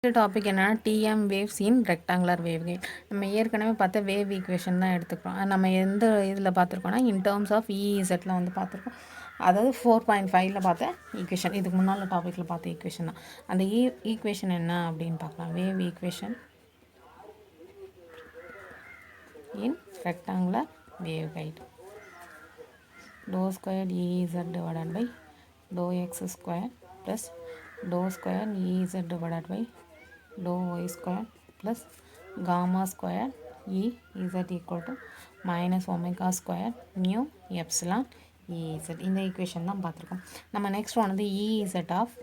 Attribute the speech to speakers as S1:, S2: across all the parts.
S1: இந்த டாபிக் என்னன்னா TM waves in rectangular waveguide. நம்ம ஏற்கனவே பார்த்த வேவ் ஈக்குவேஷன் தான் எடுத்துக்கிறோம். நம்ம எந்த இதில் பார்த்துருக்கோம்னா இன் டேர்ம்ஸ் ஆஃப் இஇசெட்டில் வந்து பார்த்துருக்கோம். அதாவது 4.5ல் பார்த்த ஈக்குவேஷன், இதுக்கு முன்னால் டாப்பிக்கில் பார்த்த ஈக்குவேஷன் தான். அந்த ஈக்குவேஷன் என்ன அப்படின்னு பார்க்கலாம். Wave equation in rectangular waveguide. Dou square E z divided by to x square plus to square E z divided by dou y square plus gamma square E z equal to minus omega square mu epsilon E z. இந்த equation தான் பார்த்துருக்கோம். நம்ம next வந்து E z of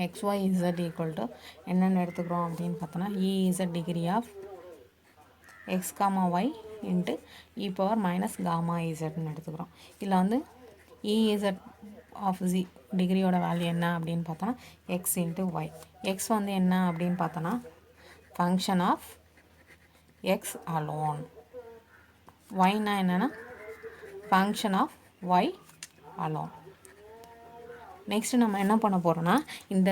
S1: xy z equal to என்னென்னு எடுத்துக்கிறோம் அப்படின்னு பார்த்தோன்னா E z degree of x comma y into e power minus gamma zன்னு எடுத்துக்கிறோம். இதில் வந்து E z ஆஃப் டிகிரியோட வேல்யூ என்ன அப்படின்னு பார்த்தோன்னா எக்ஸ் இன்ட்டு ஒய். எக்ஸ் வந்து என்ன அப்படின்னு பார்த்தோன்னா ஃபங்க்ஷன் ஆஃப் எக்ஸ் அலோன். ஒய்னா என்னென்னா function of y alone. Next நம்ம என்ன பண்ண போகிறோம்னா இந்த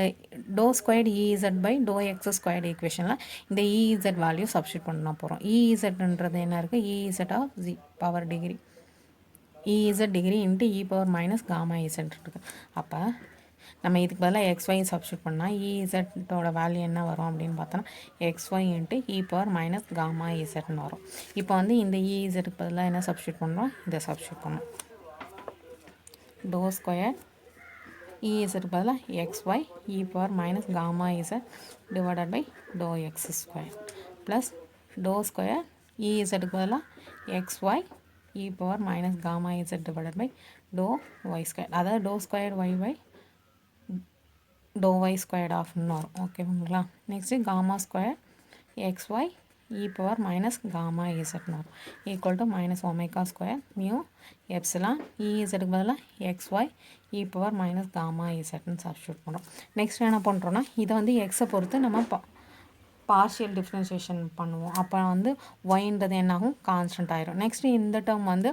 S1: dou squared E z by to x squared ஈக்குவேஷனில் இந்த இஇசட் வேல்யூ சப்ஸ்டியூட் பண்ண போகிறோம். இஇசட்ன்றது என்ன இருக்குது? E z of G power degree E z degree into E power minus gamma z இருக்குது. அப்போ நம்ம இதுக்கு பதிலாக எக்ஸ்ஒய் சப்ஸ்டியூட் பண்ணால் இஇசட்டோட வேல்யூ என்ன வரும் அப்படின்னு பார்த்தோன்னா XY into E power minus gamma இசட்னு வரும். இப்போ வந்து இந்த இஇசட்டுக்கு பதிலாக என்ன சப்ஸ்டியூட் பண்ணுறோம்? இதை சப்ஸ்டியூட் பண்ணோம். டோ ஸ்கொயர் இஇசட்டுக்கு பதிலாக x y e power minus gamma z divided by to x square plus to square இஇசட்டுக்கு பதிலாக x y e power minus gamma z divided by dou y square. அதாவது dou square y by dou y squared of வரும். ஓகேங்களா? Next gamma square xy e power minus gamma z வரும் equal to minus omega square mu epsilon இஇசட்டுக்கு பதிலாக xy e power minus gamma zன்னு substitute பண்ணுறோம். Next என்ன பண்ணுறோன்னா இதை வந்து எக்ஸை பொறுத்து நம்ம பார்ஷியல் டிஃப்ரென்ஷியேஷன் பண்ணுவோம். அப்போ வந்து ஒய்ன்றது என்னாகும்? கான்ஸ்டன்ட் ஆயிரும். நெக்ஸ்ட்டு இந்த டேர்ம் வந்து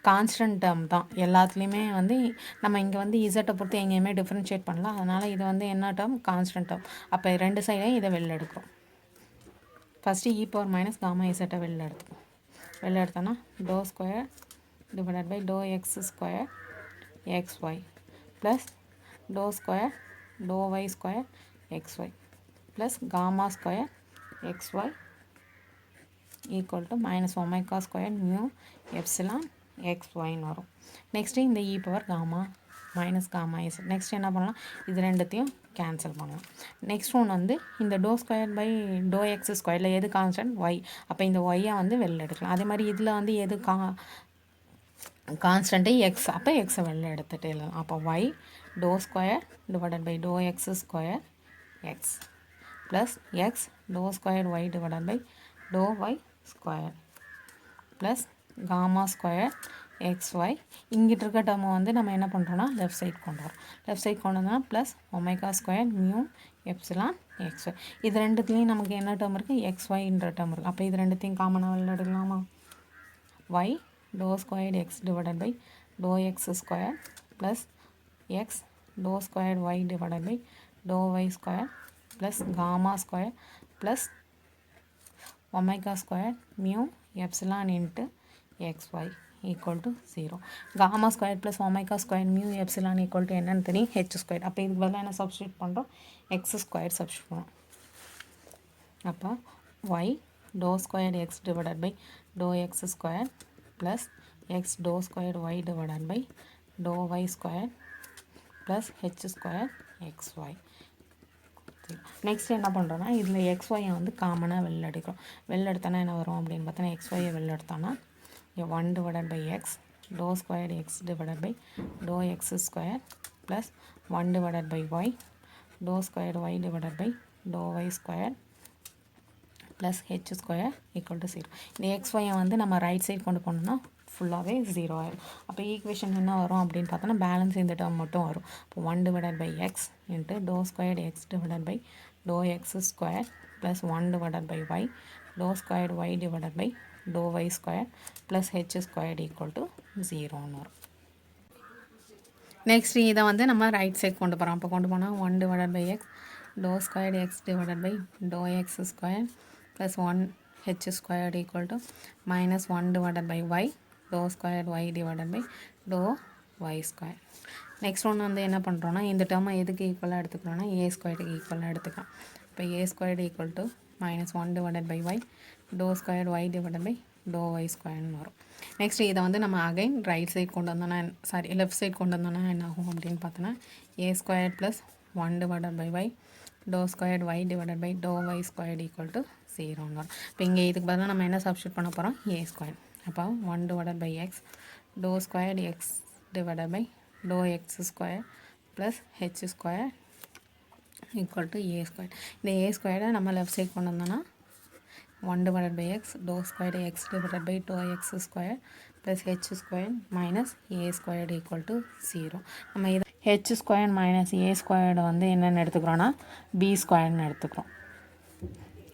S1: கான்ஸ்டன்ட் டேர்ம் தான் எல்லாத்துலேயுமே. வந்து நம்ம இங்கே வந்து இசட்டை பொறுத்து எங்கேயுமே டிஃப்ரென்ஷியேட் பண்ணலாம். அதனால் இது வந்து என்ன டேர்ம்? Constant term. அப்போ ரெண்டு சைடையும் இதை வெளில எடுக்கிறோம். First e power minus gamma இசட்டை வெளில எடுத்துக்கோம். வெளில எடுத்தோன்னா doh square divided by to x square x y plus to square doh y square x y plus gamma square xy equal to minus omega square mu epsilon xyன்னு வரும். Next இந்த e power gamma minus gamma is. Next என்ன பண்ணலாம்? இது ரெண்டுத்தையும் cancel பண்ணலாம். Next one வந்து இந்த doh square by to x ஸ்கொயரில் எது கான்ஸ்டன்ட்? ஒய். அப்போ இந்த ஒய்யை வந்து வெளில எடுக்கலாம். அதே மாதிரி இதில் வந்து எது கான்ஸ்டன்ட்டு? எக்ஸ். அப்போ எக்ஸை வெளில எடுத்துகிட்டு எழுதலாம். அப்போ y dou square divided by to x square x plus x dou square y divided by dou y square plus gamma square xy. இங்கிட்டு இருக்க டேர்மை வந்து நம்ம என்ன பண்ணுறோன்னா லெஃப்ட் சைட் கொண்டு வரோம். லெஃப்ட் சைட் கொண்டு வந்தோம்னா plus omega square mu epsilon xy. இது ரெண்டுத்துலேயும் நமக்கு என்ன டேர்ம் இருக்குது? xyன்ற டேர்ம் இருக்குது. அப்போ இது ரெண்டுத்தையும் காமனாக வெளில எடுக்கலாமா? y dou squared x divided by dou x square plus x dou squared y divided by dou y square plus gamma square plus omega square mu epsilon into xy equal to 0. gamma square plus omega square mu epsilon equal to என்னன்னு தெரியும்? h square. அப்போ இதுக்கு பதிலாக என்ன substitute பண்ணுறோம்? x square substitute பண்ணுறோம். அப்போ y dou squared x divided by dou x square plus x dou squared y divided by dou y square plus h square xy. Next என்ன பண்ணுறோன்னா இதில் எக்ஸ்ஒயை வந்து காமனாக வெளில எடுக்கிறோம். வெளில எடுத்தோன்னா என்ன வரும் அப்படின்னு பார்த்தோன்னா எக்ஸ்ஒயை வெளில எடுத்தோன்னா 1 divided by x dou square x divided by to x square plus 1 divided by y dou square y divided by to y square plus H square equal to 0. இந்த எக்ஸ்ஒயை வந்து நம்ம ரைட் சைடு கொண்டு போனோம்னா ஃபுல்லாகவே 0 ஆயிடும். அப்போ ஈக்குவேஷன் என்ன வரும் அப்படின்னு பார்த்தோன்னா பேலன்ஸ் இந்த டேர்ம் மட்டும் வரும். இப்போ 1 divided by x into doh squared x divided by to x square plus 1 divided by y doh squared y divided by to y square plus h squared equal to 0ன்னு வரும். Next இதை வந்து நம்ம right side கொண்டு போகிறோம். அப்போ கொண்டு போனால் 1 divided by x dou squared x divided by dou x square plus 1 h squared equal to minus 1 divided by y dou squared y divided by dou y square. Next ஒன்று வந்து என்ன பண்ணுறோன்னா இந்த டேர்மை எதுக்கு ஈக்குவலாக எடுத்துக்கிறோன்னா ஏ ஸ்கொயர்டுக்கு ஈக்குவலாக எடுத்துக்கலாம். இப்போ a squared equal to minus 1 divided by y dou squared y divided by dou y squareன்னு வரும். நெக்ஸ்ட் இதை வந்து நம்ம அகைன் ரைட் சைட் கொண்டு வந்தோன்னா லெஃப்ட் சைட் கொண்டு வந்தோன்னா என்ன ஆகும் அப்படின்னு பார்த்தோன்னா ஏ squared plus 1 divided by y dou squared y divided by dou y squared equal to 0ன்னு வரும். இப்போ இங்கே இதுக்கு பதிலாக நம்ம என்ன சப்ஸ்டியூட் பண்ண போகிறோம் ஏ ஸ்கொயர். அப்போ 1 divided by x dou squared x divided by dou x square plus h square equal to a square. இந்த a square நம்ம லெஃப்ட் சைட் கொண்டு வந்தோன்னா 1 divided by x dou squared x divided by dou x square plus h square minus a squared equal to 0. நம்ம இதை h squared minus a squared வந்து என்னென்னு எடுத்துக்கிறோன்னா b squaredனு எடுத்துக்கிறோம்.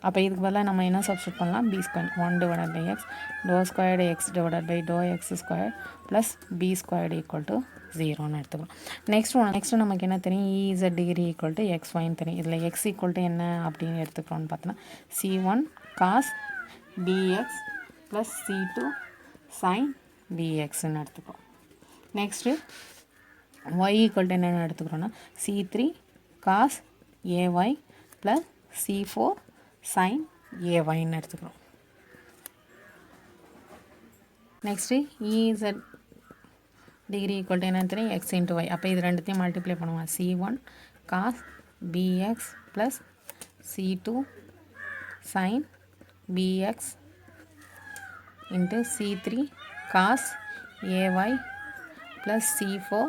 S1: அப்போ இதுக்கு பதிலாக நம்ம என்ன சப்ஸ்டியூட் பண்ணலாம் b squared 1 divided by x dou squared x divided by dou x square plus b squared equal to 0ன்னு எடுத்துக்கிறோம். நெக்ஸ்ட் நமக்கு என்ன தெரியும் ez டிகிரி ஈக்குவல் டு xyன்னு தெரியும். இதில் x ஈக்குவல் டு என்ன அப்படின்னு எடுத்துக்கிறோன்னு பார்த்தோன்னா c1 cos bx plus c2 sin bxன்னு எடுத்துக்கிறோம். நெக்ஸ்ட்டு y ஈக்குவல் டு என்னென்னு எடுத்துக்கிறோன்னா c3 cos ay plus c4 sin ayன்னு எடுத்துக்கிறோம். Next ez degree equal to என்னன்னு தெரியும் x இன்ட்டு y. அப்போ இது ரெண்டுத்தையும் மல்டிப்ளை பண்ணுவோம் c1 cos bx plus c2 sin bx into c3 cos ay plus c4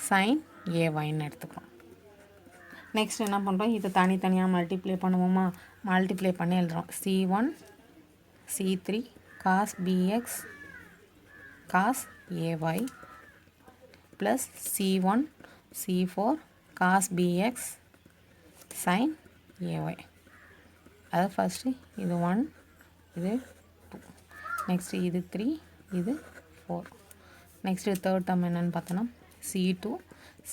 S1: sin ayன்னு எடுத்துக்கிறோம். Next என்ன பண்ணுறோம் இது தனித்தனியாக மல்டிப்ளை பண்ணுவோமா மல்டிப்ளை பண்ணி எழுதுகிறோம் c1 c3 cos bx cos ay plus c1 c4 cos bx sin ay. அது ஃபஸ்ட்டு இது 1 இது 2 நெக்ஸ்ட்டு இது 3 இது 4. நெக்ஸ்ட்டு தேர்ட் டேர்ம் என்னென்னு பார்த்தோன்னா c2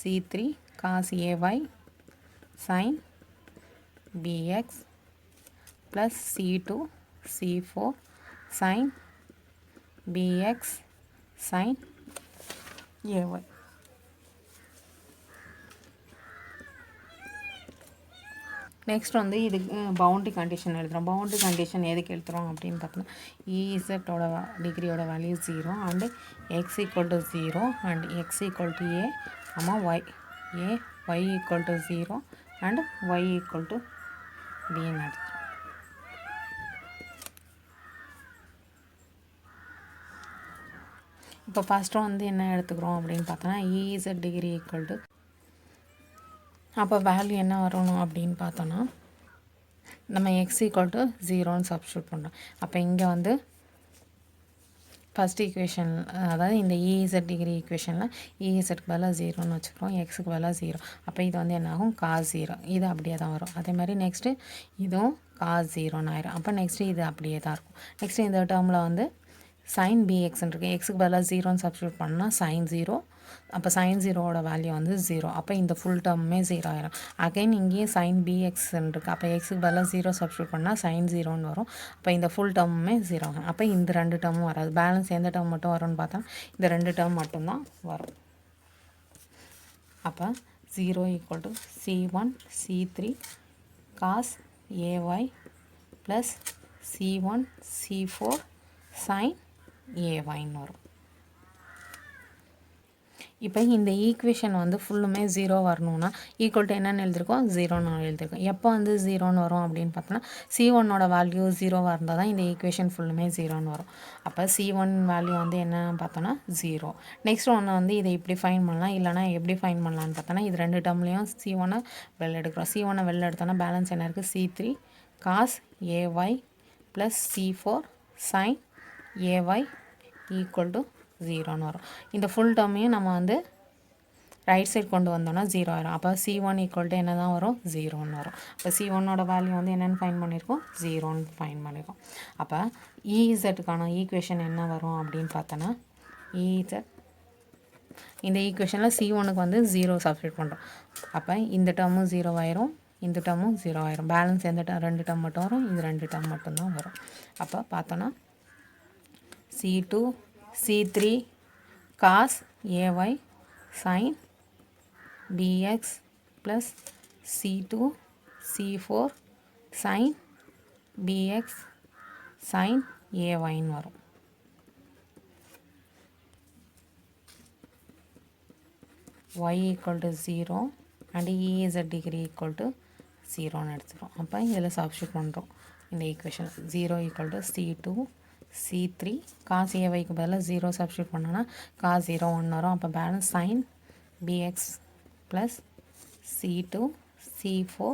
S1: c3 cos ay sin bx plus c2 c4 sin bx sin ay. நெக்ஸ்ட் வந்து இதுக்கு பவுண்டரி கண்டிஷன் எழுதுகிறோம். பவுண்டரி கண்டிஷன் எதுக்கு எழுதுகிறோம் அப்படின்னு பார்த்தோன்னா இசட்டோட டிகிரியோட value 0 and x equal to 0 and x equal to a y y equal to 0 and y equal to பின்னு எடுத்துகிறோம். இப்போ ஃபஸ்ட்டு வந்து என்ன எடுத்துக்கிறோம் அப்படின்னு பார்த்தோன்னா இசட் டிகிரி ஈக்குவல் டு அப்போ வேல்யூ என்ன வரணும் அப்படின்னு பார்த்தோன்னா நம்ம எக்ஸ் ஈக்குவல் டு 0ன்னு சப்ஸ்டியூட் பண்ணுறோம். அப்போ இங்கே வந்து ஃபஸ்ட் ஈக்குவேஷன் அதாவது இந்த இசட் டிகிரி ஈக்குவேஷனில் இசட்க்கு பதிலாக 0ன்னு வச்சுக்கிறோம் எக்ஸுக்கு பதிலாக 0. அப்போ இது வந்து என்ன ஆகும் cos 0 இது அப்படியே தான் வரும். அதே மாதிரி நெக்ஸ்ட்டு இதுவும் cos 0ன்னு ஆயிரும். அப்போ நெக்ஸ்ட்டு இது அப்படியே தான் இருக்கும். நெக்ஸ்ட்டு இந்த டேர்மில் வந்து sin bxன்னு இருக்குது எக்ஸுக்கு பதிலாக 0ன்னு சப்ஸ்டியூட் பண்ணால் sin 0 அப்போ sin 0வோட வேல்யூ வந்து 0. அப்போ இந்த ஃபுல் டேர்முமே 0 ஆயிரும். அகைன் இங்கேயும் sin bxன்னு இருக்குது அப்போ எக்ஸுக்கு பதிலாக 0 சப்ஸ்டியூட் பண்ணால் sin 0ன்னு வரும். அப்போ இந்த ஃபுல் டேர்முமே 0 ஆகும். அப்போ இந்த ரெண்டு டேர்மும் வராது. பேலன்ஸ் எந்த டேர்ம் மட்டும் வரும்னு பார்த்தா இந்த ரெண்டு டேர்ம் மட்டும்தான் வரும். அப்போ 0 equal to c1 c3 cos ay plus c1 c4 sin ayன்னு வரும். இப்போ இந்த ஈக்குவேஷன் வந்து ஃபுல்லுமே 0 வரணும்னா ஈக்குவல் டு என்னென்னு எழுதிருக்கோம் 0ன்னு எழுதிருக்கோம். எப்போ வந்து 0ன்னு வரும் அப்படின்னு பார்த்தோன்னா c1ஓட வேல்யூ 0வாக இருந்தால் தான் இந்த ஈக்குவேஷன் ஃபுல்லுமே 0ன்னு வரும். அப்போ c1 வேல்யூ வந்து என்ன பார்த்தோன்னா 0. நெக்ஸ்ட் ஒன்று வந்து இதை இப்படி ஃபைன் பண்ணலாம் இல்லைனா எப்படி ஃபைன் பண்ணலான்னு பார்த்தோன்னா இது ரெண்டு டேர்ம்லேயும் c1 வெளில எடுக்கிறோம். c1 வெளில எடுத்தோன்னா பேலன்ஸ் என்ன இருக்குது c3 cos ay plus c4 sin ay equal to 0ன்னு வரும். இந்த ஃபுல் டேர்மையும் நம்ம வந்து ரைட் சைட் கொண்டு வந்தோம்னா 0 ஆயிரும். அப்போ c1 ஈக்குவல் டு என்ன தான் வரும் 0ன்னு வரும். அப்போ c1ஓட வேல்யூ வந்து என்னென்னு ஃபைன் பண்ணியிருக்கோம் 0ன்னு ஃபைன் பண்ணியிருக்கோம். அப்போ இசட்டுக்கான ஈக்குவேஷன் என்ன வரும் அப்படின்னு பார்த்தோன்னா இசட் இந்த ஈக்குவேஷனில் c1க்கு வந்து 0 சப்ஸ்டியூட் பண்ணுறோம். அப்போ இந்த டேர்மும் 0 ஆயிரும் இந்த டேர்மும் 0 ஆயிரும். பேலன்ஸ் எந்த டேர்ம் 2 டேர்ம் மட்டும் வரும், இது 2 டேர்ம் மட்டும்தான் வரும். அப்போ பார்த்தோன்னா C2 C3 cos ay sin bx plus C2 C4 sin bx sin ayன்னு வரும். y equal to 0 and ez degree equal to 0ன்னு எடுத்துக்கிறோம். அப்போ இதில் சப்ஸ்டியூட் பண்ணுறோம் இந்த equation. 0 equal to C2 C3 cos ayக்கு பதிலாக 0 சப்ஸ்டியூட் பண்ணோன்னா cos 0 1 வரும். அப்போ balance sin bx plus C2 C4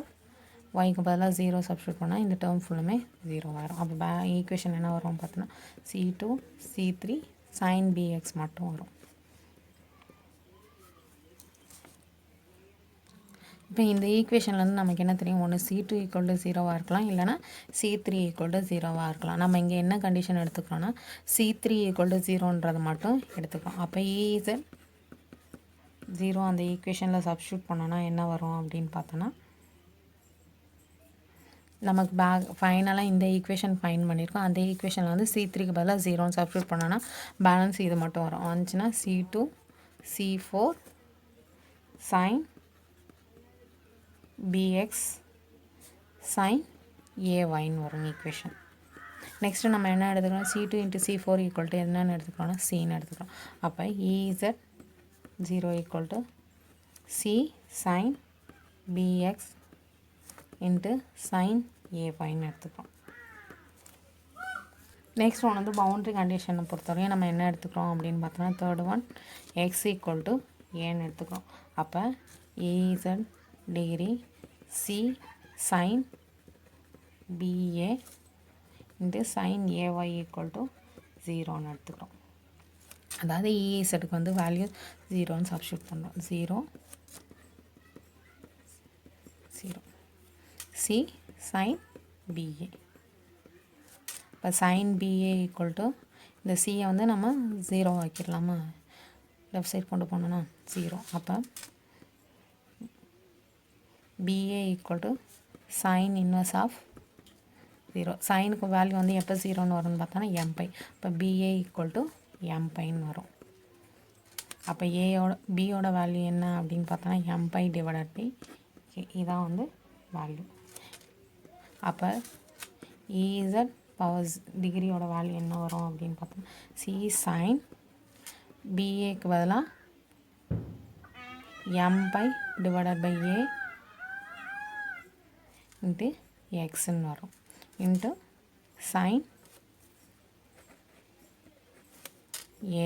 S1: yக்கு பதிலாக 0 சப்ஸ்டியூட் பண்ணால் இந்த டேர்ம் ஃபுல்லுமே 0 வரும். அப்போ ஈக்குவேஷன் என்ன வரும் பார்த்தோன்னா C2 C3 sin bx மட்டும் வரும். இப்போ இந்த ஈக்குவேஷன்லேருந்து நமக்கு என்ன தெரியும், ஒன்று C2 ஈக்குவல் டு 0வாக இருக்கலாம், இல்லைனா C3 ஈக்குவல் டு 0வாக இருக்கலாம். நம்ம இங்கே என்ன கண்டிஷன் எடுத்துக்கிறோன்னா C3 ஈக்குவல் டு 0ன்றது மட்டும் எடுத்துக்கிறோம். அப்போ EZ 0 அந்த ஈக்குவேஷனில் சப்ஸ்டியூட் பண்ணோன்னா என்ன வரும் அப்படின்னு பார்த்தோன்னா நமக்கு ஃபைனலாக இந்த ஈக்குவேஷன் ஃபைன் பண்ணியிருக்கோம். அந்த ஈக்குவேஷனில் வந்து C3க்கு பதிலாக 0ன்னு சப்ஸ்டியூட் பண்ணோன்னா பேலன்ஸ் இது மட்டும் வரும். வந்துச்சுன்னா C2 C4 sin bx sin ayன்னு வரும் ஈக்குவேஷன். நெக்ஸ்ட்டு நம்ம என்ன எடுத்துக்கிறோம், C2 × C4 ஈக்குவல் டு என்னென்னு எடுத்துக்கிறோன்னா சின்னு எடுத்துக்கிறோம். அப்போ EZ 0 equal to C sin bx × sin ayன்னு எடுத்துக்கிறோம். நெக்ஸ்ட் ஒன் வந்து பவுண்ட்ரி கண்டிஷனை பொறுத்தவரையும் நம்ம என்ன எடுத்துக்கிறோம் அப்படின்னு பார்த்தோம்னா third one x equal to ஏன்னு எடுத்துக்கிறோம். அப்போ EZ degree C sin BA × sin AY equal to 0ன்னு எடுத்துக்கிறோம். அதாவது EZக்கு வந்து வேல்யூ 0ன்னு சப்ஸ்டியூட் பண்ணுறோம். 0 C sin BA. இப்போ sin BA ஈக்குவல் டு இந்த சியை வந்து நம்ம 0 ஆக்கிடலாமா, லெஃப்ட் சைட் கொண்டு போனோன்னா 0. அப்போ BA equal to sine inverse of 0. சைனுக்கு வேல்யூ வந்து எப்போ 0ன்னு வரும்னு பார்த்தோன்னா MP. இப்போ BA ஈக்குவல் டு MPன்னு வரும். அப்போ பியோட வேல்யூ என்ன அப்படின்னு பார்த்தோன்னா MP டிவைடட் பை இதான் வந்து வேல்யூ. அப்போ EZ பவர் டிகிரியோட வேல்யூ என்ன வரும் அப்படின்னு பார்த்தோம், C sin BAக்கு பதிலாக MP divided by A into எக்ஸ்ன்னு வரும் into sin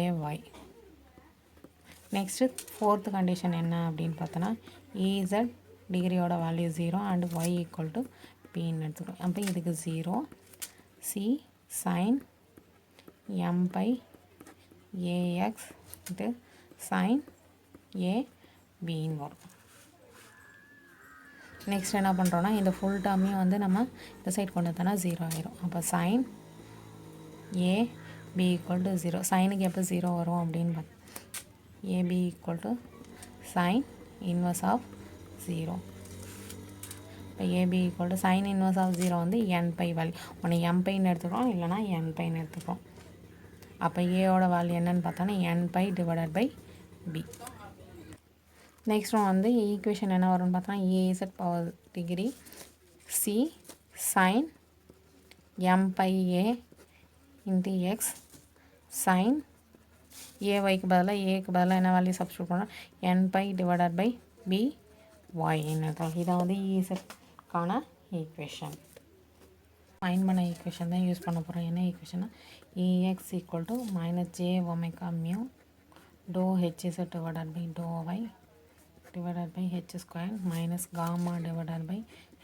S1: AY. Next fourth condition என்ன அப்படின்னு பார்த்தோன்னா EZ டிகிரியோட value 0 and y equal to பின்னு எடுத்துக்கிறோம். அப்போ இதுக்கு 0 C sin MP AX into sin ABன்னு வரும். நெக்ஸ்ட் என்ன பண்ணுறோன்னா இந்த ஃபுல் டேர்மையும் வந்து நம்ம இந்த சைட் கொண்டு வந்தோன்னா 0 ஆயிரும். அப்போ sin AB ஈக்குவல் டு 0. சைனுக்கு எப்போ 0 வரும் அப்படின்னு பார்த்தோம், AB equal to sin inverse of 0. இப்போ AB equal to sine inverse of 0 வந்து NP வேல்யூ. ஒன்று MPன்னு எடுத்துக்கிறோம், இல்லைனா NPன்னு எடுத்துக்கிறோம். அப்போ ஏயோட வேல்யூ என்னன்னு பார்த்தோன்னா NP divided by B. Next one வந்து ஈக்குவேஷன் என்ன வரும்னு பார்த்தோன்னா EZ power degree C sin MPA into x sin AYக்கு பதிலாக ஏக்கு பதிலாக என்ன வேல்யூ சப்ஸ்டியூட் பண்ணோம், NP டிவைடட் பை BYன்னு இருக்கும். இதான் வந்து EZக்கான ஈக்குவேஷன். ஃபைன் பண்ண ஈக்குவேஷன் தான் யூஸ் பண்ண போகிறோம். என்ன ஈக்குவேஷன்னா EX equal to -j⍵μ dou HZ divided by dou Y divided by h square minus gamma divided by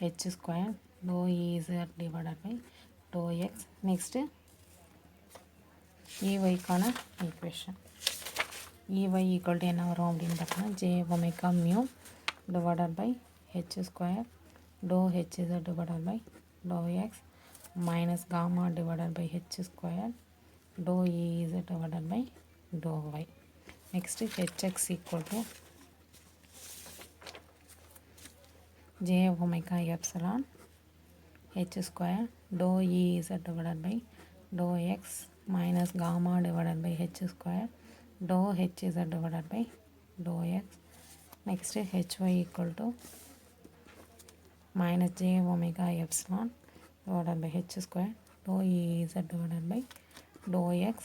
S1: h square dou EZ divided by dou x. Next EYக்கான equation. EY equal to என்ன வரும் அப்படின்னு பார்த்தோன்னா j⍵μ divided by h square dou HZ divided by dou x minus gamma divided by h square dou EZ divided by dou y. Next hx equal to j omega epsilon h square dou Ez divided by dou x minus gamma divided by h square dou hz divided by dou x. Next hy equal to minus j omega epsilon divided by h square dou Ez divided by dou x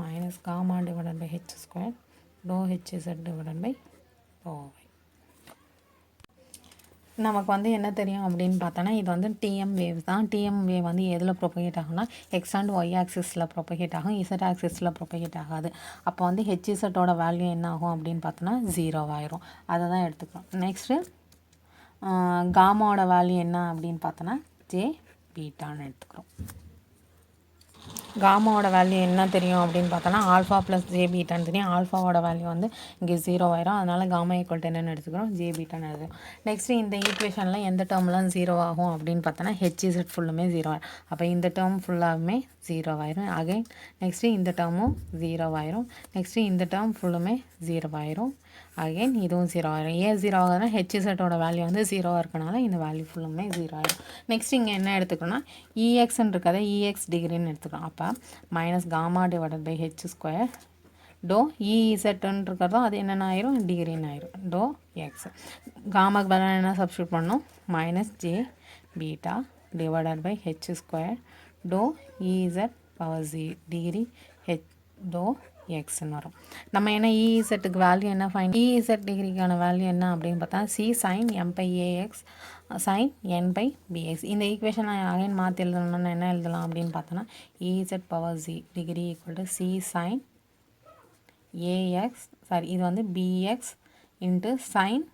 S1: minus gamma divided by h square dou hz divided by dou y. நமக்கு வந்து என்ன தெரியும் அப்படின்னு பார்த்தோன்னா இது வந்து DM wave தான். DM wave வந்து எதில் ப்ரொபகேட் ஆகும்னா எக்ஸ் அண்ட் ஒய் ஆக்சிஸில் ப்ரொபகேட் ஆகும், இசட் ஆக்சிஸில் ப்ரொபகேட் ஆகாது. அப்போ வந்து ஹெச்இசட்டோட வேல்யூ என்ன ஆகும் அப்படின்னு பார்த்தோன்னா 0 ஆயிரும். அதை தான் எடுத்துக்கிறோம். நெக்ஸ்ட்டு காமாவோட வேல்யூ என்ன அப்படின்னு பார்த்தோன்னா ஜே பீட்டான்னு எடுத்துக்கிறோம். காமாவோட வேல்யூ என்ன தெரியும் அப்படின்னு பார்த்தோன்னா ஆல்ஃபா ப்ளஸ் ஜே பீட்டான்னு தெரியும். ஆல்ஃபாவோட வேல்யூ வந்து இங்கே 0 ஆயிரும். அதனால் காமா ஈக்குவல் டு என்னென்னு எடுத்துக்கிறோம், ஜே பீட்டான்னு எடுத்துக்கிறோம். நெக்ஸ்ட்டு இந்த ஈக்குவேஷனில் எந்த டேர்ம்லாம் 0 ஆகும் அப்படின்னு பார்த்தோன்னா ஹெச்இசட் ஃபுல்லுமே 0 ஆயிரும். அப்போ இந்த டேர்ம் ஃபுல்லாகவுமே 0 ஆயிரும். அகைன் நெக்ஸ்ட்டு இந்த டேர்மும் 0 ஆயிரும். நெக்ஸ்ட்டு இந்த டேர்ம் ஃபுல்லுமே 0 ஆயிரும். அகைன் இதுவும் 0 ஆயிரும். ஏன் 0 ஆகுதுன்னா ஹெச்இசட்டோட வேல்யூ வந்து 0 இருக்கனால இந்த வேல்யூ ஃபுல்லுமே 0 ஆயிரும். நெக்ஸ்ட் இங்கே என்ன எடுத்துக்கணும்னா இஎக்ஸ்ன்னு இருக்கிறத இஎக்ஸ் டிகிரின்னு எடுத்துக்கலாம். அப்போ minus gamma divided by H square doh இஇசட்டுன்னு இருக்கிறதும் அது என்னென்ன ஆயிரும், டிகிரின்னு ஆயிரும். டோ எக்ஸ் காமாக்கு பதிலாக என்ன சப்ஸ்டியூட் பண்ணணும், minus J beta divided by H square doh e z power g degree h doh எக்ஸ்ன்னு வரும். நம்ம என்ன இஇசட்டுக்கு வேல்யூ என்ன ஃபைன், இஇசட் டிகிரிக்கான வேல்யூ என்ன அப்படின்னு பார்த்தா c sine m by a x sine n by b x. இந்த ஈக்குவேஷன் நான் அகைன் மாற்றி எழுதணும்னா என்ன எழுதலாம் அப்படின்னு பார்த்தோன்னா e z power g degree equal to c sine a x இது வந்து பிஎக்ஸ் இன்ட்டு சைன்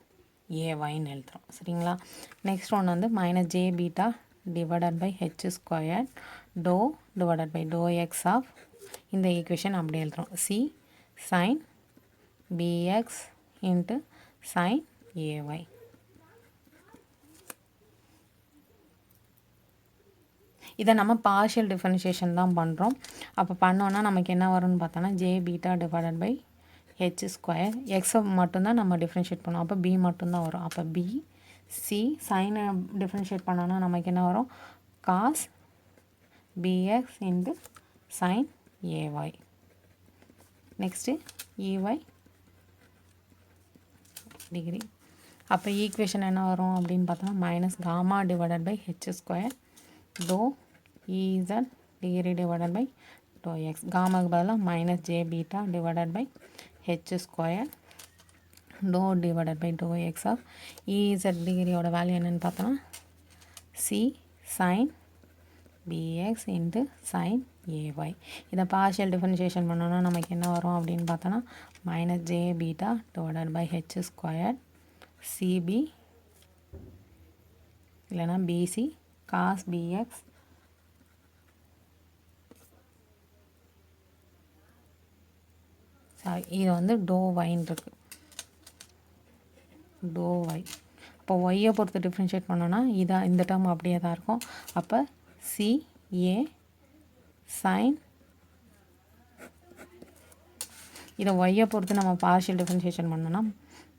S1: ஏஒய்ன்னு எழுதுகிறோம். சரிங்களா. நெக்ஸ்ட் ஒன்று வந்து minus J beta divided by H square to divided by to x of இந்த ஈக்குவேஷன் அப்படி எழுதுகிறோம் C sine px into sine AY. இதை நம்ம பார்ஷியல் டிஃபரன்ஷியேஷன் தான் பண்ணுறோம். அப்போ பண்ணோன்னா நமக்கு என்ன வரும்னு பார்த்தோன்னா J beta divided by H square எக்ஸை மட்டும்தான் நம்ம டிஃப்ரென்ஷியேட் பண்ணோம். அப்போ பி மட்டும்தான் வரும். அப்போ பி சி சைனை டிஃப்ரென்ஷியேட் பண்ணோன்னா நமக்கு என்ன வரும், cos b x into sine a y. Next e y degree. அப்போ ஈக்குவேஷன் என்ன வரும் அப்படின்னு பார்த்தோன்னா minus gamma divided by H square doh z degree divided by to x. காமாக்கு பதிலாக minus J beta divided by H square to divided by to x of z டிகிரியோட value என்னென்னு பார்த்தோன்னா c sine px into sine AY. இதை partial differentiation பண்ணோன்னா நமக்கு என்ன வரும் அப்படின்னு பார்த்தோன்னா minus J beta divided by H square CP இல்லைனா பிசி காஸ் பிஎக்ஸ் இது வந்து டோ ஒய்ன்னு இருக்குது, டோ ஒய். இப்போ ஒய்யை பொறுத்து டிஃப்ரென்ஷியேட் பண்ணோன்னா இதான் இந்த டேர்ம் அப்படியே தான் இருக்கும். அப்போ சி ஏ சைன் இதை ஒய்யை பொறுத்து நம்ம பார்ஷியல் டிஃபரன்ஷியேஷன் பண்ணோன்னா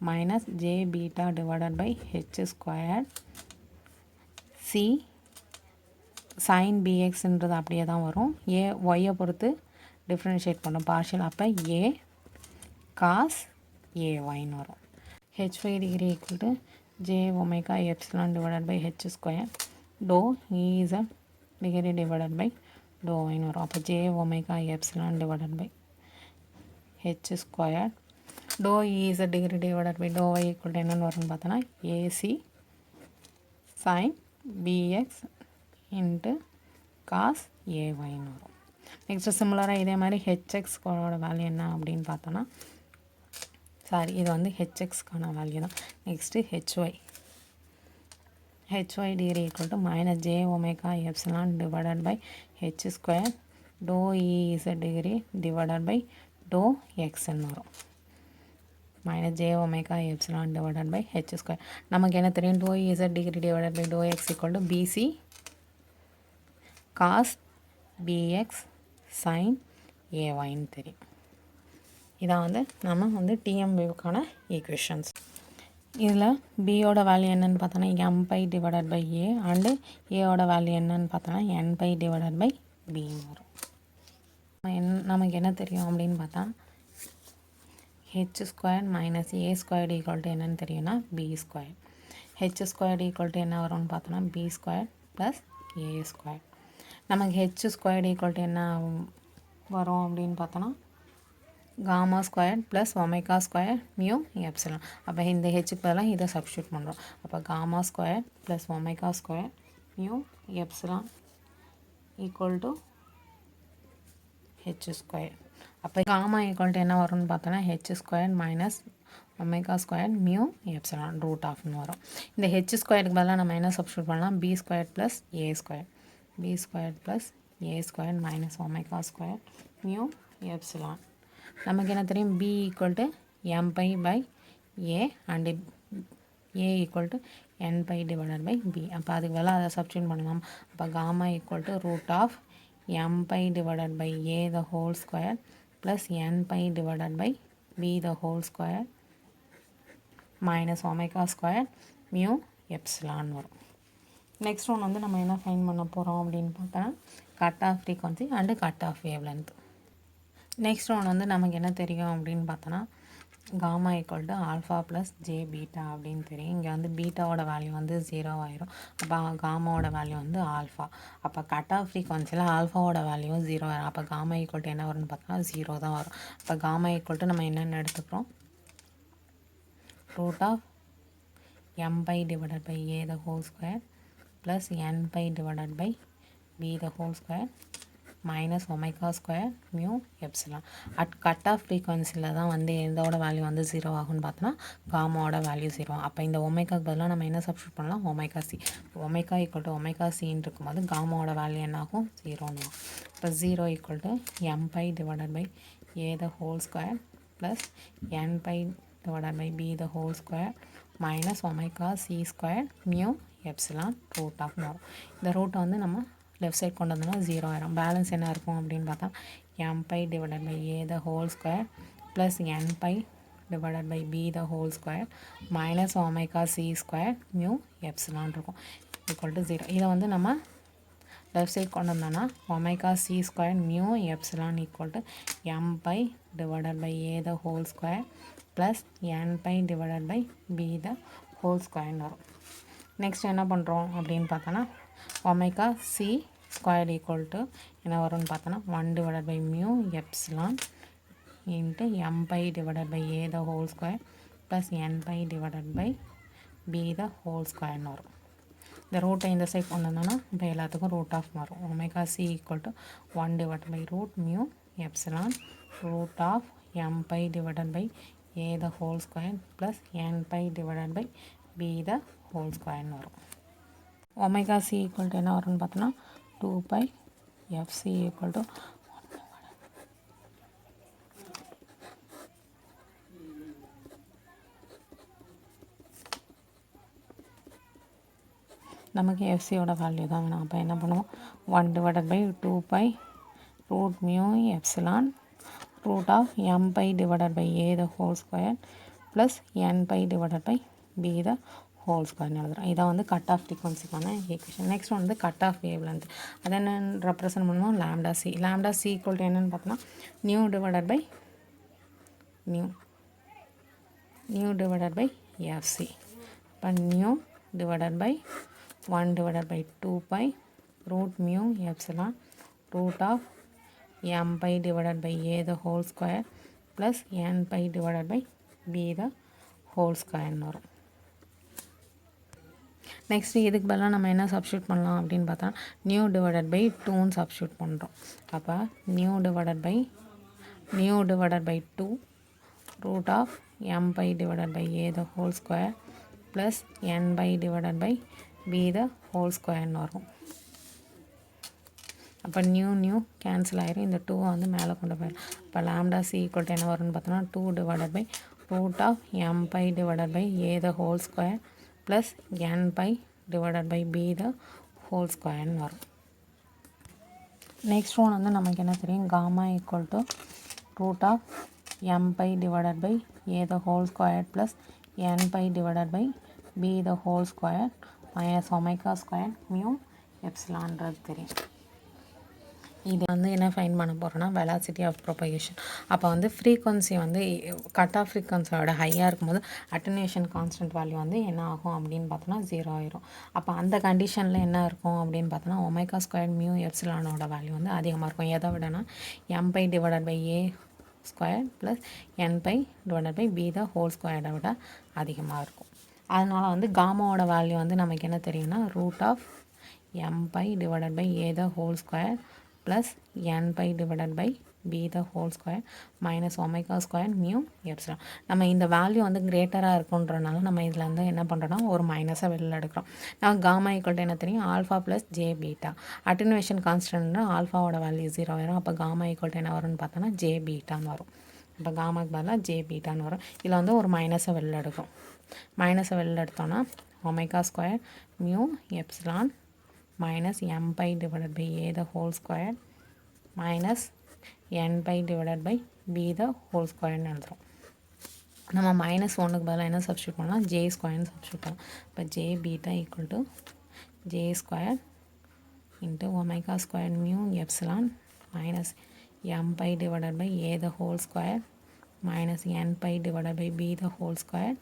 S1: minus J beta divided by H square c sine பிஎக்ஸ்ன்றது அப்படியே தான் வரும். ஏ ஒய்யை பொறுத்து டிஃப்ரென்ஷியேட் பண்ணோம் பார்ஷியல். அப்போ ஏ காஸ் ஏஒய்ன்னு வரும். H five degree equal to j omega epsilon divided by H square doh z degree divided by doh ஒய்ன்னு வரும். அப்போ j omega epsilon divided by H square doh z degree divided by to y equal to என்னென்னு வரும்னு பார்த்தோன்னா a c sine px into cos ஏஒய்ன்னு வரும். Next சிமிலராக இதே மாதிரி ஹெச்எக்ஸ்கோட வேல்யூ என்ன அப்படின்னு பார்த்தோன்னா இது வந்து ஹெச்எக்ஸ்க்கான வேல்யூ தான். Next h y degree equal to minus j omega epsilon divided by H square doh z degree divided by doh எக்ஸ்ன்னு வரும். Minus j omega epsilon divided by H square. நமக்கு என்ன தெரியும், doh z degree divided by to x equal to b c cos b x sine ஏஒய்ன்னு தெரியும். இதான் வந்து நம்ம வந்து டிஎம் வேவ்க்கான ஈக்குவேஷன்ஸ். இதில் பியோட வேல்யூ என்னன்னு பார்த்தோன்னா M by divided by A and ஏவோட வேல்யூ என்னன்னு பார்த்தோன்னா என் பை டிவைடட் பை பின்னு வரும். நமக்கு என்ன தெரியும் அப்படின்னு பார்த்தா H square minus A squared equal to என்னன்னு தெரியும்னா B square. H squared equal to என்ன வரும்னு பார்த்தோன்னா பி ஸ்கொயர் ப்ளஸ் ஏ ஸ்கொயர். நமக்கு ஹெச் ஸ்கொயர்டு ஈக்குவல் டு என்ன வரும் அப்படின்னு பார்த்தோன்னா gamma square plus omega square mu epsilon. அப்போ இந்த ஹெச்சுக்கு பதிலாக இதை சப்ஸ்டியூட் பண்ணுறோம். அப்போ gamma square plus omega square mu epsilon equal to h square. அப்போ காமா ஈக்குவல் டு என்ன வரும்னு பார்த்தோன்னா h square minus omega square mu epsilon root ஆஃப்னு வரும். இந்த ஹெச் ஸ்கொயருக்கு பதிலாக நம்ம என்ன சப்ஸ்டியூட் பண்ணலாம், பி ஸ்கொயர் ப்ளஸ் ஏ ஸ்கொயர். பி ஸ்கொயர் ப்ளஸ் ஏ square minus omega square mu epsilon. நமக்கு என்ன தெரியும், b equal to M pi by A and a equal to n by divided by B. அப்போ அதுக்கு வேலை அதை சப்ஸ்டியூட் பண்ணலாம். அப்போ gamma equal to root of M by divided by A the whole square plus N by divided by B the whole square minus omega square mu epsilon வரும். Next one வந்து நம்ம என்ன ஃபைன் பண்ண போகிறோம் அப்படின்னு பார்த்தோன்னா cut off frequency and cut off wavelength. Next one வந்து நமக்கு என்ன தெரியும் அப்படின்னு பார்த்தோன்னா gamma equal to alpha plus J beta அப்படின்னு தெரியும். இங்கே வந்து பீட்டாவோட வேல்யூ வந்து 0 ஆயிரும். அப்போ காமாவோட வேல்யூ வந்து ஆல்ஃபா. அப்போ கட் ஆஃப் ஃப்ரீக்வன்சியில் ஆல்ஃபாவோட வேல்யூ 0 ஆயிரும். அப்போ காமா ஈக்குவல் டு என்ன வரும்னு பார்த்தோன்னா 0 தான் வரும். அப்போ காமா ஈக்குவல் டு நம்ம என்னென்ன எடுத்துக்கிறோம், root of M by divided by A the whole square plus N by divided by B the whole square minus omega square mu epsilon. At cut off ஃப்ரீக்வன்சியில் தான் வந்து எந்தோட வேல்யூ வந்து 0 ஆகும்னு பார்த்தோன்னா காமாவோட value 0. அப்போ இந்த ஒமேகாக்கு பதிலாக நம்ம என்ன சப்ஸ்டியூட் பண்ணலாம், omega c. Omega equal to omega சின்னு இருக்கும்போது காமாவோட வேல்யூ என்ன ஆகும், 0ன்னு ஆகும். இப்போ 0 equal to M by divided by A the whole square plus N by divided by B the whole square minus omega C square mu epsilon root of வரும். இந்த ரூட்டை வந்து நம்ம லெஃப்ட் சைட் கொண்டு வந்தோம்னா 0 ஆயிரும். பேலன்ஸ் என்ன இருக்கும் அப்படின்னு பார்த்தா M by divided by A the whole square plus N by divided by B the whole square minus omega C square mu epsilon இருக்கும் ஈக்குவல் டு 0. இதை வந்து நம்ம லெஃப்ட் சைட் கொண்டு வந்தோம்னா omega C square mu epsilon equal to M by divided by A the whole square plus N by divided by B the whole ஸ்கொயர்னு வரும். Next என்ன பண்ணுறோம் அப்படின்னு பார்த்தோன்னா omega C square equal to என்ன வரும்னு பார்த்தோன்னா 1 divided by mu epsilon into M by divided by A the whole square plus N by divided by B the whole ஸ்கொயர்னு வரும். இந்த ரூட்டை இந்த சைட் கொண்டு வந்தோன்னா இப்போ எல்லாத்துக்கும் ரூட் ஆஃப் வரும். Omega C equal to 1 divided by root mu epsilon root of M by divided by A the whole square plus N by divided by B the whole ஸ்கொயர்னு வரும். ஒமேகா சி ஈக்குவல் டு என்ன வரும்னு பார்த்தோன்னா 2 by FC equal to நமக்கு எஃப்சியோட value தான் வேணும். அப்போ என்ன பண்ணுவோம், 1 divided by 2 pi root mu epsilon root of M by divided by A the whole square plus N by divided by B the whole ஸ்கொயர்னு எழுதுகிறோம். இதை வந்து கட் ஆஃப் ஃப்ரீக்வன்சிக்கான ஈக்குவேஷன். நெக்ஸ்ட் வந்து கட் ஆஃப் வேவ் லென்த். அதை என்ன represent பண்ணுவோம், lambda c. Lambda c equal to என்னென்னு பார்த்தோன்னா nu divided by nu divided by f c. இப்போ nu divided by 1 divided by 2 pi root mu epsilon root of M by divided by A the whole square plus N by divided by B the whole ஸ்கொயர்னு வரும். Next இதுக்கு பதிலாக நம்ம என்ன substitute பண்ணலாம் அப்படின்னு பார்த்தா நியூ டிவைடட் பை 2ன்னு சப்ஸ்டியூட் பண்ணுறோம். அப்போ nu divided by 2 root of M by divided by A the whole square plus N by divided by B the whole ஸ்கொயர்னு வரும். அப்போ நியூ கேன்சல் ஆயிரும். இந்த 2 வந்து மேலே கொண்டு போயிடும். இப்போ லாம்டா சி ஈக்குவல் டு என்ன வரும்னு பார்த்தோன்னா 2 divided by root of M by divided by A the whole square plus N by divided by B the whole ஸ்கொயர்னு வரும். நெக்ஸ்ட் ஒன் வந்து நமக்கு என்ன தெரியும், gamma equal to root of M by divided by A the whole square plus n pi divided by b the whole square minus omega square mu epsilonன்றது தெரியும். இது வந்து என்ன ஃபைன் பண்ண போகிறோன்னா வெலாசிட்டி ஆஃப் ப்ரொபகேஷன். அப்போ வந்து ஃப்ரீக்வன்சி வந்து cut of ஃப்ரீக்வன்சியோட ஹையாக இருக்கும்போது அட்டென்யூஷன் கான்ஸ்டன்ட் வேல்யூ வந்து என்ன ஆகும் அப்படின்னு பார்த்தோன்னா 0 ஆயிரும். அப்போ அந்த கண்டிஷனில் என்ன இருக்கும் அப்படின்னு பார்த்தோன்னா ஒமேகா ஸ்கொயர் மியூ எப்சிலானோட வேல்யூ வந்து அதிகமாக இருக்கும். எதை விடனா m/a square plus n/b the whole ஸ்கொயரை விட அதிகமாக இருக்கும். அதனால் வந்து காமாவோட வேல்யூ வந்து நமக்கு என்ன தெரியும்னா m/a the whole square plus n/b the whole square minus omega square mu epsilon. நம்ம இந்த வேல்யூ வந்து கிரேட்டராக இருக்குன்றனால நம்ம இதில் வந்து என்ன பண்ணுறோன்னா ஒரு மைனஸை வெளியில் எடுக்கிறோம். நம்ம காமா ஈக்குவல் என்ன தெரியும் alpha plus J beta. Attenuation கான்ஸ்டன்ட்னா ஆல்ஃபாவோட வேல்யூ 0 ஆயிரும். அப்போ காமா ஈக்குவல் என்ன வரும்னு பார்த்தோன்னா ஜே பீட்டான்னு வரும். இப்போ காமாக்கு பதிலாக ஜே பீட்டான்னு வரும். இதில் வந்து ஒரு மைனஸை வெளியில் எடுக்கும். மைனஸை வெளியில் எடுத்தோன்னா omega square mu epsilon minus m/a the whole square minus n/b the whole square எழுதுறோம். நம்ம -1க்கு பதிலாக என்ன சப்ஸ்டியூட் பண்ணலாம் j ஸ்கொயர்னு சப்ஸ்டியூட் பண்ணலாம். இப்போ j beta equal to j square into omega square mu epsilon minus m/a the whole square minus n/b the whole square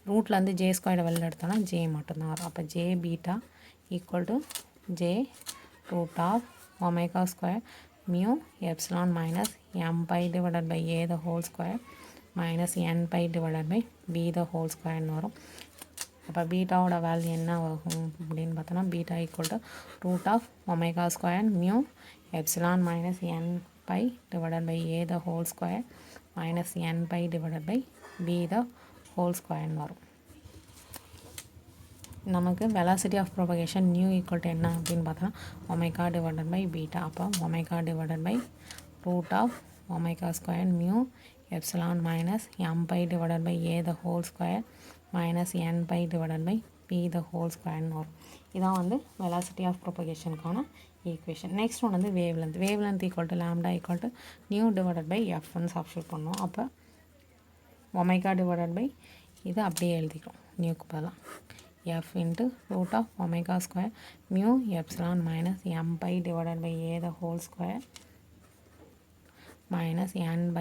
S1: ரூட்லேருந்து ஜே ஸ்கொயர்டை வெளியில் எடுத்தோன்னா ஜே மட்டும்தான் வரும். அப்போ j beta equal to j root of omega square mu epsilon minus m/a the whole square minus n/b the whole ஸ்கொயர்னு வரும். அப்போ பீட்டாவோட வேல்யூ என்ன ஆகும் அப்படின்னு பார்த்தோன்னா beta equal to root of omega square mu epsilon minus n/a the whole square minus n/b the whole ஸ்கொயர்னு வரும். நமக்கு velocity of propagation nu equal to என்ன அப்படின்னு பார்த்தோன்னா ஒமேகா டிவைடட் பை பீட்டா. அப்போ omega divided by root of omega square mu epsilon minus m/a the whole square minus n/b the whole ஸ்கொயர்னு வரும். இதான் வந்து வெலாசிட்டி ஆஃப் ப்ரொபகேஷனுக்கான ஈக்குவேஷன். நெக்ஸ்ட் ஒன் வந்து wavelength equal to lambda equal to nu divided by எஃப்னு substitute பண்ணோம். அப்போ omega divided by இது அப்படியே எழுதிக்கிறோம் நியூக்கு பதிலாக F into root of omega square mu epsilon minus m/a the whole square minus n/b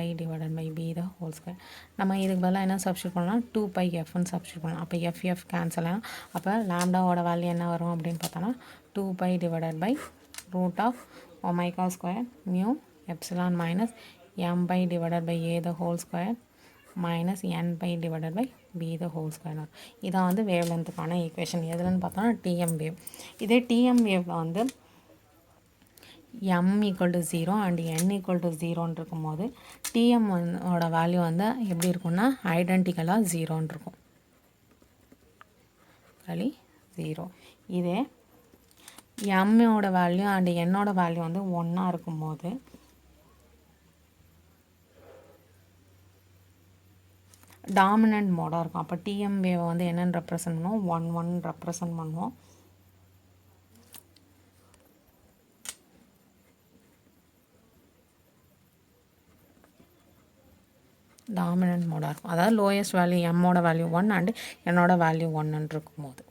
S1: the whole square. நம்ம இதுக்கு பதிலாக என்ன சப்ஸ்டியூட் பண்ணலாம் 2πfன்னு சப்ஸ்டியூட் பண்ணலாம். அப்போ எஃப் கேன்சல் ஆகும். அப்போ லாம்டாவோட வேல்யூ என்ன வரும் அப்படின்னு பார்த்தோன்னா 2π divided by root of omega square mu epsilon minus m/a the whole square minus n/b the whole square. இதான் வந்து வேவ் லென்த்துக்கான ஈக்குவேஷன். எதுலன்னு பார்த்தோன்னா டிஎம் வேவ். இதே டிஎம் வேவில் வந்து m equal to 0 and n equal to 0ன்னு இருக்கும்போது டிஎம்மோட வேல்யூ வந்து எப்படி இருக்கும்னா ஐடென்டிக்கலாக 0ன்னு இருக்கும். 0. இதே எம்மோட வேல்யூ அண்ட் என்னோட வேல்யூ வந்து 1 இருக்கும்போது டாமினன்ட் மோடாக இருக்கும். அப்போ டிஎம் வேவை வந்து என்னென்னு ரெப்ரசன்ட் பண்ணுவோம் 1 ரெப்ரசன்ட் பண்ணுவோம். டாமினன்ட் மோடாக இருக்கும். அதாவது லோயஸ்ட் வேல்யூ எம்மோட வேல்யூ 1 அண்டு என்னோட வேல்யூ 1ன்னு இருக்கும்போது